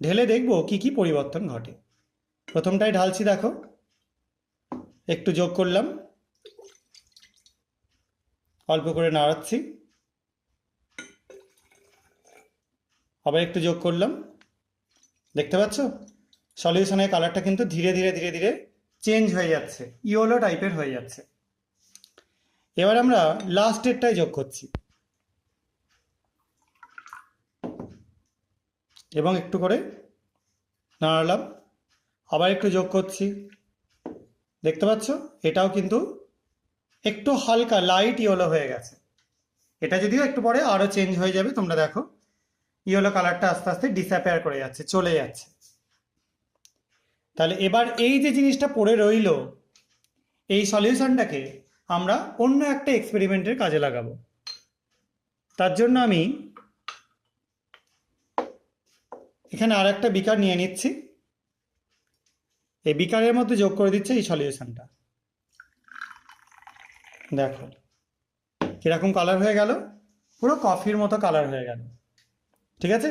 ঢেলে দেখব কি কি পরিবর্তন ঘটে। প্রথমটাই ঢালছি, দেখো একটু যোগ করলাম, অল্প করে নাড়াচ্ছি, আবার একটু যোগ করলাম। দেখতে পাচ্ছ সলিউশনের কালারটা কিন্তু ধীরে ধীরে ধীরে ধীরে চেঞ্জ হয়ে যাচ্ছে, ইয়েলো টাইপের হয়ে যাচ্ছে। এবার আমরা লাস্টেরটাই যোগ করছি এবং একটু করে নাড়ালাম, আবার একটু যোগ করছি। দেখতে পাচ্ছ এটাও কিন্তু একটু হালকা লাইট ইয়েলো হয়ে গেছে। এটা যদিও একটু পরে আরো চেঞ্জ হয়ে যাবে, তোমরা দেখো ইয়েলো কালারটা আস্তে আস্তে ডিসঅ্যাপিয়ার করে যাচ্ছে, চলে যাচ্ছে। তাহলে এবার এই যে জিনিসটা পড়ে রইল, এই সলিউশনটাকে আমরা অন্য একটা এক্সপেরিমেন্টের কাজে লাগাবো। তার জন্য আমি এখানে আর একটা বিকার নিয়ে নিচ্ছি, এই বিকারের মধ্যে যোগ করে দিচ্ছে এই সলিউশনটা। দেখো কিরকম কালার হয়ে গেল, পুরো কফির মতো কালার হয়ে গেল। ঠিক আছে।